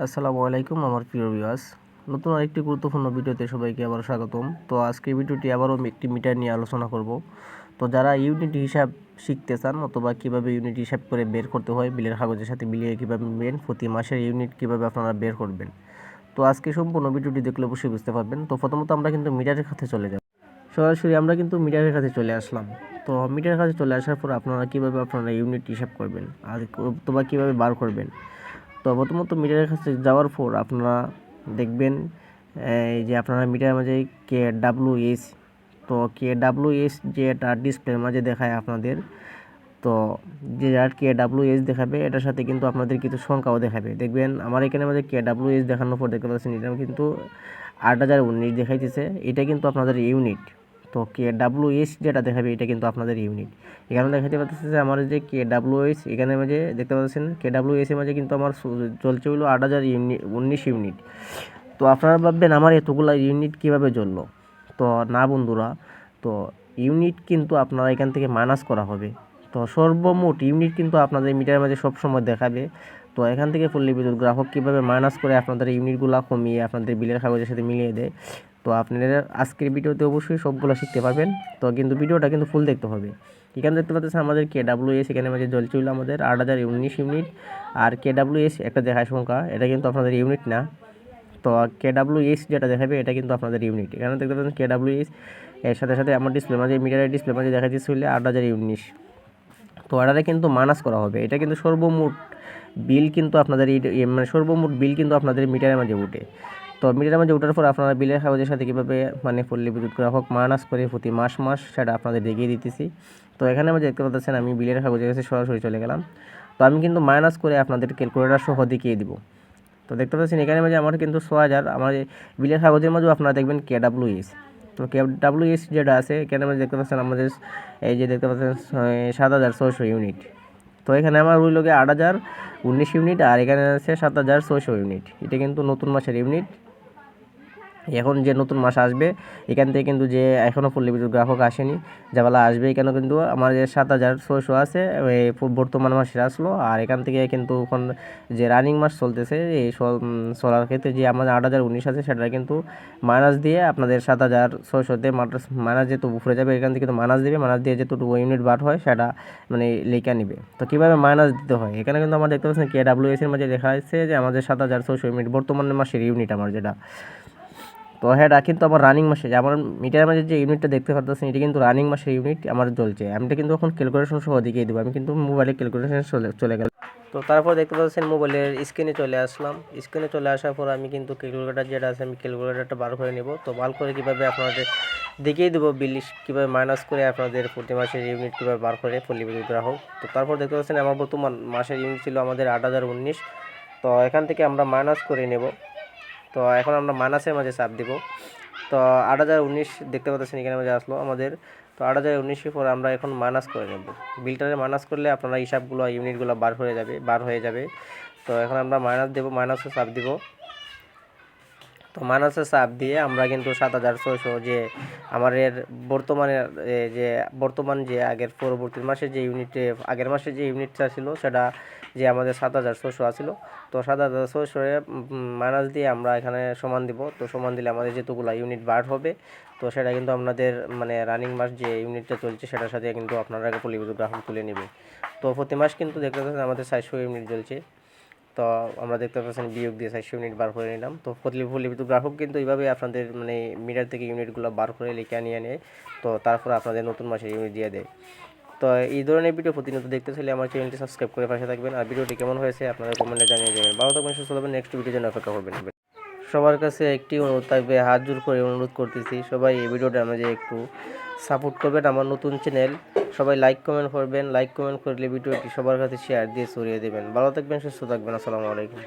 আসসালামু আলাইকুম আমার প্রিয় ভিউয়ার্স, নতুন আরেকটি গুরুত্বপূর্ণ ভিডিওতে সবাইকে আবার স্বাগতম। তো আজকে ভিডিওটি আবারও একটি মিটার নিয়ে আলোচনা করব। তো যারা ইউনিট হিসাব শিখতে চান অথবা কীভাবে ইউনিট হিসাব করে বের করতে হয়, বিলের কাগজের সাথে মিলিয়ে কীভাবে নেবেন, প্রতি মাসের ইউনিট কীভাবে আপনারা বের করবেন, তো আজকে সম্পূর্ণ ভিডিওটি দেখলে অবশ্যই বুঝতে পারবেন। তো প্রথমত আমরা কিন্তু মিটারের কাছে চলে যাব, সরাসরি আমরা কিন্তু মিটারের কাছে চলে আসলাম। তো মিটারের কাছে চলে আসার পর আপনারা কীভাবে আপনারা ইউনিট হিসাব করবেন আর অথবা কীভাবে বার করবেন। তো প্রথমত মিটারের কাছে যাওয়ার পর আপনারা দেখবেন এই যে আপনারা মিটারের মাঝে KWS, তো KWS যেটা ডিসপ্লের মাঝে দেখায় আপনাদের, তো যে KWS দেখাবে এটার সাথে কিন্তু আপনাদের কিছু সংখ্যাও দেখাবে। দেখবেন আমার এখানে মাঝে KWS দেখানোর পর দেখতে পাচ্ছেন এটা কিন্তু 8019 দেখাইতেছে, এটা কিন্তু আপনাদের ইউনিট। তো KWS যেটা দেখাবে এটা কিন্তু আপনাদের ইউনিট। এখানে দেখাতে পাচ্ছেন যে আমার যে KWS এখানে মাঝে দেখতে পাচ্ছেন KWS এর মাঝে কিন্তু আমার চলছে হলো 8019 ইউনিট। তো আপনারা ভাববেন আমার এতগুলা ইউনিট কীভাবে জ্বললো। তো না বন্ধুরা, তো ইউনিট কিন্তু আপনারা এখান থেকে মাইনাস করা হবে। তো সর্বমোট ইউনিট কিন্তু আপনাদের মিটারের মাঝে সবসময় দেখাবে। তো এখান থেকে পল্লী বিদ্যুৎ গ্রাহক কীভাবে মাইনাস করে আপনাদের ইউনিটগুলো কমিয়ে আপনাদের বিলের কাগজের সাথে মিলিয়ে দেয়। তো আপনারা আজকের ভিডিওতে অবশ্যই সবগুলো শিখতে পারবেন। তো কিন্তু ভিডিওটা কিন্তু ফুল দেখতে হবে। এখানে দেখতে পাচ্ছেন আমাদের KWS এখানে মাঝে জ্বলছিল আমাদের 8019 ইউনিট, আর KWS একটা দেখায় সংখ্যা, এটা কিন্তু আপনাদের ইউনিট না। তো KWS যেটা দেখাবে এটা কিন্তু আপনাদের ইউনিট। এখানে দেখতে পাচ্ছেন KWS এর সাথে সাথে আমার ডিসপ্লে মাঝে মিটারের ডিসপ্লে মাঝে দেখা দিচ্ছিল 8019। তো অর্ডারে কিন্তু মাইনাস করা হবে, এটা কিন্তু সর্বমোট বিল কিন্তু আপনাদের মানে সর্বমোট বিল কিন্তু আপনাদের মিটারের মাঝে উঠে। তো মিটারের মাঝে ওঠার পর আপনারা বিলের কাগজের সাথে কীভাবে মানে পল্লী বিদ্যুৎ গ্রাহক মাইনাস করে প্রতি মাস সেটা আপনাদের দেখিয়ে দিতেছি। তো এখানে আমি দেখতে পাচ্ছেন আমি বিলের কাগজের কাছে সরাসরি চলে গেলাম। তো আমি কিন্তু মাইনাস করে আপনাদের ক্যালকুলেটর সহ দেখিয়ে দিব। তো দেখতে পাচ্ছেন এখানে মাঝে আমার কিন্তু 6000 আমার বিলের কাগজের মাঝেও আপনারা দেখবেন KWS। তো KWS যেটা আছে এখানে মাঝে দেখতে পাচ্ছেন আমাদের এই যে দেখতে পাচ্ছেন 7600 ইউনিট। তো এখানে আমার রইল গিয়ে 8019 ইউনিট, আর এখানে আছে 7600 ইউনিট। এটা কিন্তু নতুন মাসের ইউনিট। এখন যে নতুন মাস আসবে এখান থেকে কিন্তু যে এখনও পল্লী বিদ্যুৎ গ্রাহক আসেনি, যাবেলা আসবে এখানে কিন্তু আমার যে 7600 আছে বর্তমান মাসে আসলো। আর এখান থেকে কিন্তু এখন যে রানিং মাস চলতেছে এই সোলার ক্ষেত্রে যে আমাদের 8019 আছে সেটা কিন্তু মাইনাস দিয়ে আপনাদের 7600তে মাইনাস যেহেতু উপরে যাবে এখান থেকে কিন্তু মাইনাস দিবে, মাইনাস দিয়ে যেটুকু ইউনিট বার হয় সেটা মানে লেখা নিবে। তো কীভাবে মাইনাস দিতে হয় এখানে কিন্তু আমরা দেখতে পাচ্ছি KWS এর মাঝে লেখা আছে যে আমাদের 7600 ইউনিট বর্তমান মাসের ইউনিট আমার যেটা। তো হ্যাঁ কিন্তু আমার রানিং মাসে যে আমার মিটারের মাঝে যে ইউনিটটা দেখতে পাচ্ছেন এটা কিন্তু রানিং মাসের ইউনিট আমার জ্বলছে। আমি কিন্তু এখন ক্যালকুলেশন সহ দেখিয়ে দেবো। আমি কিন্তু মোবাইলে ক্যালকুলেশন চলে গেল। তো তারপর দেখতে পাচ্ছেন মোবাইলের স্ক্রিনে চলে আসলাম। স্ক্রিনে চলে আসার পর আমি কিন্তু ক্যালকুলেটর যেটা আছে আমি ক্যালকুলেটরটা বার করে নেব। তো বার করে কীভাবে আপনাদের দেখিয়ে দেবো বিল কীভাবে মাইনাস করে আপনাদের প্রতি মাসের ইউনিট কীভাবে বার করে পল্লী বিদ্যুৎ গ্রাহক। তো তারপর দেখতে পাচ্ছেন আমার বর্তমান মাসের ইউনিট ছিল আমাদের 8019। তো এখান থেকে আমরা মাইনাস করে নেব। তো এখন আমরা মাইনাসের মাঝে চাপ দিব। তো 8019 দেখতে পাচ্ছেন এখানে মাঝে আসলো আমাদের। তো 8019-এর পর আমরা এখন মাইনাস করে নেব। বিলটারে মাইনাস করলে আপনারা হিসাবগুলো ইউনিটগুলো বার হয়ে যাবে। তো এখন আমরা মাইনাস দেব, মাইনাসে চাপ দিব। তো মাইনাসে চাপ দিয়ে আমরা কিন্তু 7600 যে আমাদের বর্তমান যে আগের পরবর্তী মাসে যে ইউনিটে আগের মাসে যে ইউনিটটা ছিল সেটা যে আমাদের 7600 আসছিল। তো 7600 মাইনাস দিয়ে আমরা এখানে সমান দিব। তো সমান দিলে আমাদের যেতগুলো ইউনিট বার হবে তো সেটা কিন্তু আপনাদের মানে রানিং মাস যে ইউনিটটা চলছে সেটার সাথে কিন্তু আপনারা পল্লী বিদ্যুৎ গ্রাহক তুলে নেবে। তো প্রতি মাস কিন্তু দেখতে পাচ্ছেন আমাদের 400 ইউনিট জ্বলছে। তো আমরা দেখতে পাচ্ছেন বিয়োগ দিয়ে 400 ইউনিট বার করে নিলাম। তো পল্লী বিদ্যুৎ গ্রাহক কিন্তু এইভাবে আপনাদের মানে মিটার থেকে ইউনিটগুলো বার করে লিখে নিয়ে নেয়। তো তারপর আপনাদের নতুন মাসের ইউনিট দিয়ে দেয়। তো এই ধরনের ভিডিও প্রতিনিয়ত দেখতে চাইলে আমার চ্যানেলটি সাবস্ক্রাইব করে পাশে থাকবেন। আর ভিডিওটি কেমন হয়েছে আপনারা কমেন্টে জানিয়ে দেবেন। ভালো থাকবেন, সুস্থ থাকবেন। নেক্সট ভিডিওর জন্য অপেক্ষা করবেন। সবার কাছে একটি অনুরোধ থাকবে, হাত জোর করে অনুরোধ করতেছি সবাই এই ভিডিওটা আমাদের একটু সাপোর্ট করবেন। আমার নতুন চ্যানেল, সবাই লাইক কমেন্ট করবেন। লাইক কমেন্ট করলে ভিডিওটি সবার কাছে শেয়ার দিয়ে ছড়িয়ে দেবেন। ভালো থাকবেন, সুস্থ থাকবেন। আসসালামু আলাইকুম।